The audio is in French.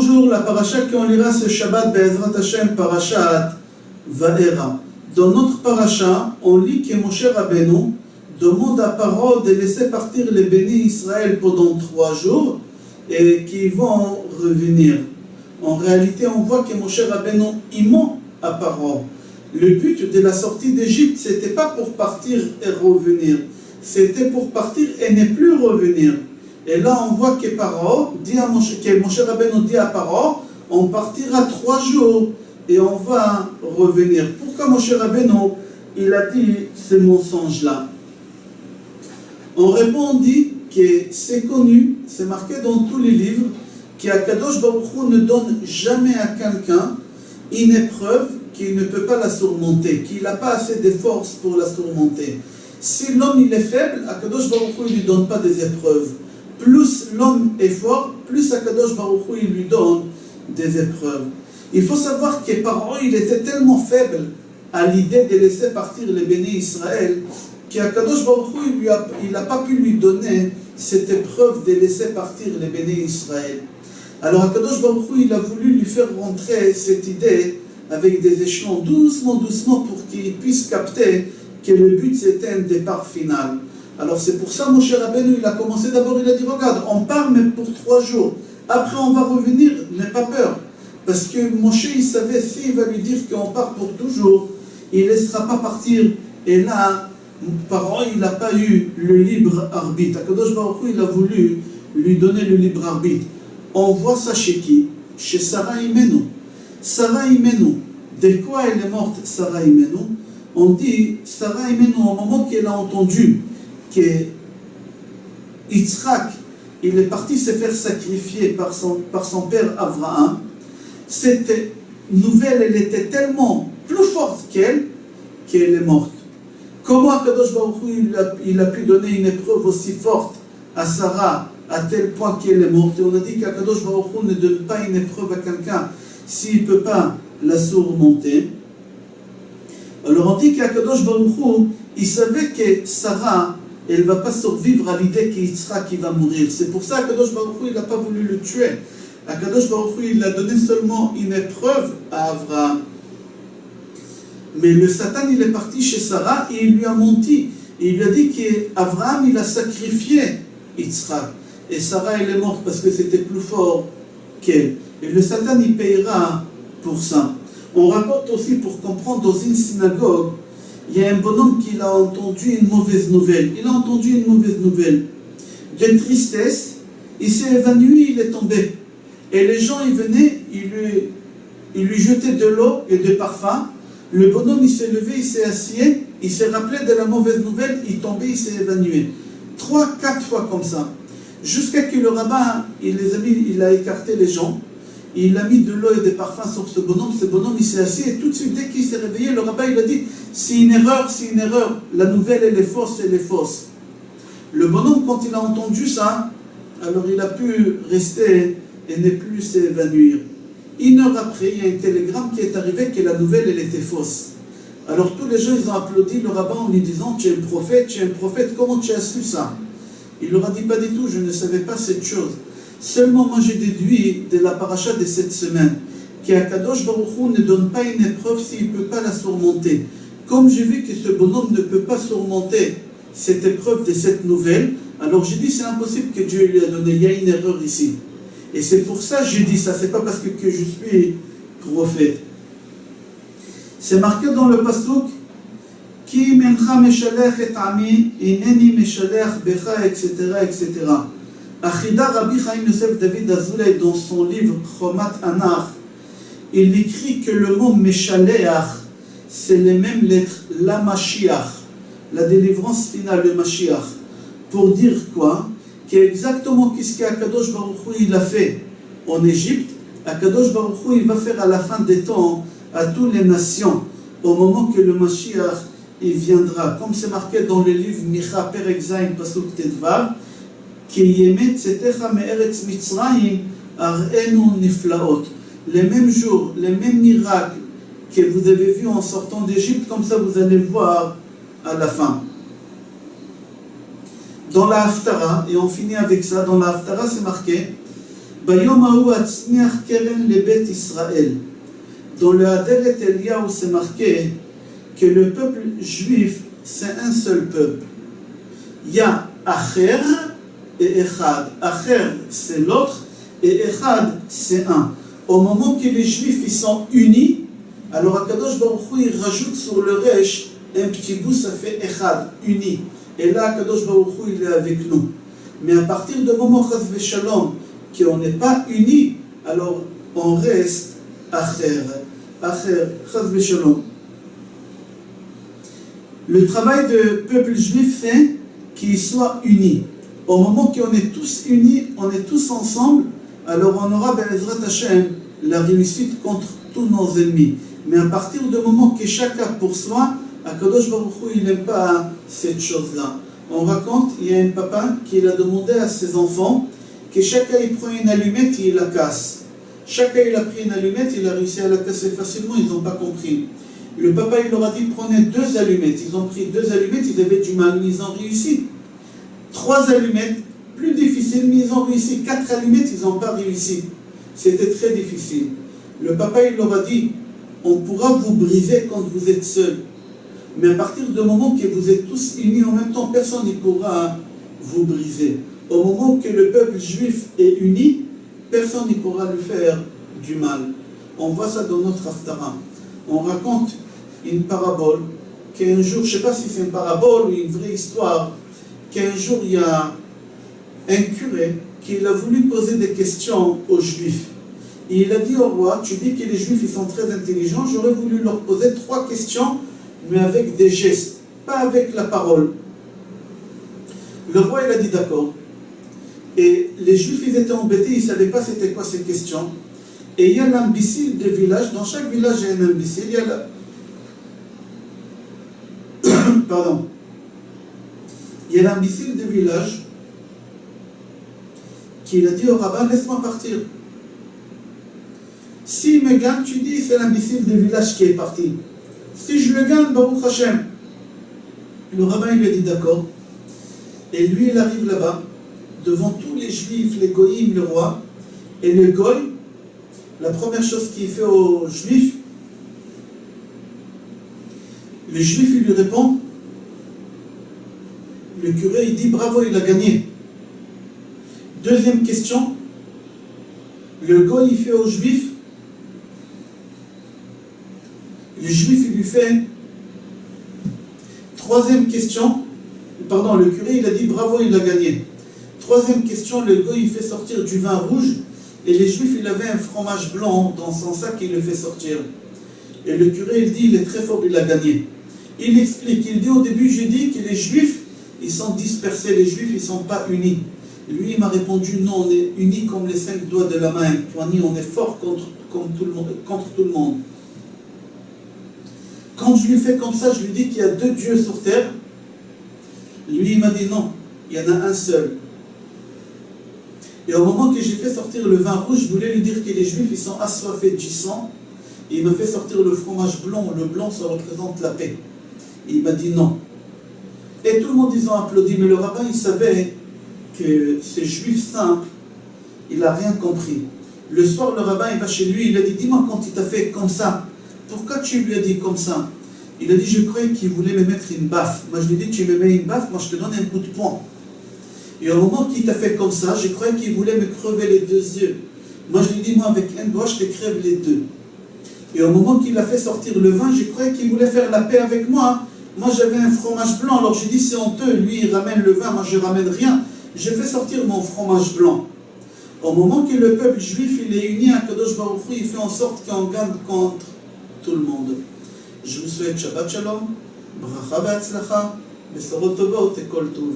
Bonjour, la paracha qu'on lira ce Shabbat Be'ezrat Hashem, parashat Va'era. Dans notre paracha, on lit que Moshe Rabbeinu demande à Paro de laisser partir les bénis Israël pendant 3 jours et qu'ils vont revenir. En réalité, on voit que Moshe Rabbeinu il ment à Paro. Le but de la sortie d'Égypte, c'était pas pour partir et revenir, c'était pour partir et ne plus revenir. Et là, on voit que Moshe Rabbeinu dit à Paro, on partira 3 jours et on va revenir. Pourquoi Moshe Rabbeinu il a dit ce mensonge-là? On répond, on dit que c'est connu, c'est marqué dans tous les livres, qu'Akadosh Baruch Hu ne donne jamais à quelqu'un une épreuve qu'il ne peut pas la surmonter, qu'il n'a pas assez de force pour la surmonter. Si l'homme il est faible, Akadosh Baruch Hu ne lui donne pas des épreuves. Plus l'homme est fort, plus Akadosh Baruch Hu il lui donne des épreuves. Il faut savoir que Paro il était tellement faible à l'idée de laisser partir les bénis Israël qu'Akadosh Baruch Hu il n'a pas pu lui donner cette épreuve de laisser partir les bénis Israël. Alors Akadosh Baruch Hu il a voulu lui faire rentrer cette idée avec des échelons doucement pour qu'il puisse capter que le but c'était un départ final. Alors c'est pour ça Moshe Rabbeinu il a commencé d'abord, il a dit regarde, on part mais pour 3 jours. Après on va revenir, n'aie pas peur. Parce que Moshe il savait s'il va lui dire qu'on part pour toujours, il ne laissera pas partir. Et là, Paro il n'a pas eu le libre arbitre. Akadosh Baruch Hu il a voulu lui donner le libre arbitre. On voit ça chez qui? Chez Sarah Imenu. Sarah Imenu, de quoi elle est morte Sarah Imenu? On dit, Sarah Imenu, au moment qu'elle a entendu que Yitzhak, il est parti se faire sacrifier par son père Abraham, cette nouvelle, elle était tellement plus forte qu'elle est morte. Comment Akadosh Baruch Hu il a pu donner une épreuve aussi forte à Sarah, à tel point qu'elle est morte? Et on a dit qu'Akadosh Baruch Hu ne donne pas une épreuve à quelqu'un s'il ne peut pas la surmonter. Alors on dit qu'Akadosh Baruch Hu, il savait que Sarah, elle ne va pas survivre à l'idée qu'Yitzhak va mourir. C'est pour ça qu'Akadosh Baruch Hu, il n'a pas voulu le tuer. Akadosh Baruch Hu, il a donné seulement une épreuve à Abraham. Mais le Satan, il est parti chez Sarah et il lui a menti. Et il lui a dit qu'Abraham, il a sacrifié Yitzhak. Et Sarah, elle est morte parce que c'était plus fort qu'elle. Et le Satan, il payera pour ça. On rapporte aussi, pour comprendre, dans une synagogue, il y a un bonhomme qui a entendu une mauvaise nouvelle. Il a entendu une mauvaise nouvelle. De tristesse, il s'est évanoui, il est tombé. Et les gens, ils venaient, ils lui jetaient de l'eau et de parfum. Le bonhomme, il s'est levé, il s'est assis, il s'est rappelé de la mauvaise nouvelle, il tombait, il s'est évanoui. 3-4 fois comme ça. Jusqu'à que le rabbin, il a écarté les gens. Il a mis de l'eau et des parfums sur ce bonhomme il s'est assis et tout de suite, dès qu'il s'est réveillé, le rabbin il a dit c'est une erreur, la nouvelle elle est fausse. Le bonhomme, quand il a entendu ça, alors il a pu rester et ne plus s'évanouir. 1 heure après, il y a un télégramme qui est arrivé que la nouvelle elle était fausse. Alors tous les gens ils ont applaudi le rabbin en lui disant tu es un prophète, comment tu as su ça? Il leur a dit pas du tout, je ne savais pas cette chose. Seulement moi j'ai déduit de la paracha de cette semaine qu'Akadosh Baruch Hu ne donne pas une épreuve s'il ne peut pas la surmonter. Comme j'ai vu que ce bonhomme ne peut pas surmonter cette épreuve de cette nouvelle, alors j'ai dit c'est impossible que Dieu lui a donné, il y a une erreur ici. Et c'est pour ça que j'ai dit ça, c'est pas parce que je suis prophète. C'est marqué dans le pasuk Ki mencha meshalech et ami, ineni meshalech becha, etc. Achida Rabbi Chaim Yosef David Azoulay, dans son livre Chomat Anach, il écrit que le mot Meshaleach, c'est les mêmes lettres, la Mashiach, la délivrance finale, le Mashiach. Pour dire quoi? Qu'exactement ce qu'Akadosh Baruch Hu il a fait en Égypte, Akadosh Baruch Hu il va faire à la fin des temps à toutes les nations, au moment que le Mashiach il viendra. Comme c'est marqué dans le livre Micha Perek Zayin Pasuk Tedvav, les mêmes jours, les mêmes miracles que vous avez vus en sortant d'Égypte, comme ça vous allez voir à la fin. Dans la Haftara, et on finit avec ça, dans la Haftara c'est marqué Bayom Haou Atzmiach Keren Lebet Israël. Dans le Haderet Eliyahu, c'est marqué que le peuple juif, c'est un seul peuple. Il y a Acher et Echad. Acher, c'est l'autre, et Echad, c'est un. Au moment que les juifs ils sont unis, alors Akadosh Baruch Hu, il rajoute sur le Resh un petit bout, ça fait Echad, uni. Et là, Akadosh Baruch Hu, il est avec nous. Mais à partir du moment Chas v'Shalom, qu'on n'est pas unis, alors on reste Acher. Acher, Chas v'Shalom. Le travail du peuple juif, c'est qu'il soit uni. Au moment qu'on est tous unis, on est tous ensemble, alors on aura, Be'ezrat Hashem, la réussite contre tous nos ennemis. Mais à partir du moment que chacun pour soi, Akadosh Baruch Hu, il n'aime pas cette chose-là. On raconte, il y a un papa qui a demandé à ses enfants que chacun il prend une allumette et il la casse. Chacun il a pris une allumette, il a réussi à la casser facilement, ils n'ont pas compris. Le papa il leur a dit prenez 2 allumettes. Ils ont pris 2 allumettes, ils avaient du mal, mais ils ont réussi. 3 allumettes, plus difficile, mais ils ont réussi. 4 allumettes, ils n'ont pas réussi. C'était très difficile. Le papa il leur a dit on pourra vous briser quand vous êtes seuls. Mais à partir du moment que vous êtes tous unis en même temps, personne ne pourra vous briser. Au moment que le peuple juif est uni, personne ne pourra lui faire du mal. On voit ça dans notre Haftara. On raconte une parabole qu'un jour, je ne sais pas si c'est une parabole ou une vraie histoire, qu'un jour il y a un curé qui a voulu poser des questions aux juifs. Et il a dit au roi, tu dis que les juifs ils sont très intelligents, j'aurais voulu leur poser 3 questions, mais avec des gestes, pas avec la parole. Le roi il a dit d'accord. Et les juifs ils étaient embêtés, ils ne savaient pas c'était quoi ces questions. Et il y a l'imbécile de village, dans chaque village il y a un imbécile, il y a Pardon. Il y a l'imbécile de village qui a dit au rabbin, laisse-moi partir. S'il me gagne, tu dis, c'est l'imbécile de village qui est parti. Si je le gagne, Baruch Hashem. Le rabbin il lui a dit d'accord. Et lui il arrive là-bas, devant tous les juifs, les goïms, le roi. Et le goï, la première chose qu'il fait aux juifs, le juif il lui répond, le curé il dit bravo, il a gagné. Deuxième question, le goï il fait aux juifs, le juif il lui fait. Troisième question, pardon, le curé il a dit bravo, il a gagné. Troisième question, le goï il fait sortir du vin rouge et les juifs il avait un fromage blanc dans son sac, il le fait sortir. Et le curé il dit il est très fort, il a gagné. Il explique, il dit au début j'ai dit que les juifs ils sont dispersés, les juifs ils ne sont pas unis. Lui il m'a répondu non, on est unis comme les 5 doigts de la main, poignée, on est fort contre tout le monde. Quand je lui fais comme ça, je lui dis qu'il y a 2 dieux sur terre. Lui, il m'a dit non, il y en a un seul. Et au moment que j'ai fait sortir le vin rouge, je voulais lui dire que les juifs, ils sont assoiffés du sang. Et il m'a fait sortir le fromage blanc. Le blanc, ça représente la paix. Et il m'a dit non. Et tout le monde, ils ont applaudi. Mais le rabbin, il savait que ce juif simple, il n'a rien compris. Le soir, le rabbin, il va chez lui, il a dit, dis-moi quand il t'a fait comme ça. Pourquoi tu lui as dit comme ça? Il a dit, je croyais qu'il voulait me mettre une baffe. Moi, je lui ai dit, tu me mets une baffe, moi, je te donne un coup de poing. Et au moment qu'il t'a fait comme ça, je croyais qu'il voulait me crever les 2 yeux. Moi, je lui ai dit, moi, avec un doigt, je te crève les 2. Et au moment qu'il a fait sortir le vin, je croyais qu'il voulait faire la paix avec moi. Moi, j'avais un fromage blanc, alors j'ai dit, c'est honteux. Lui, il ramène le vin, moi, je ramène rien. J'ai fait sortir mon fromage blanc. Au moment que le peuple juif, il est uni à Kadosh Baruch Hu, il fait en sorte qu'on gagne contre tout le monde. Je vous souhaite Shabbat Shalom, Bracha Be'atzlacha, Besorot Tovot et Kol Tov.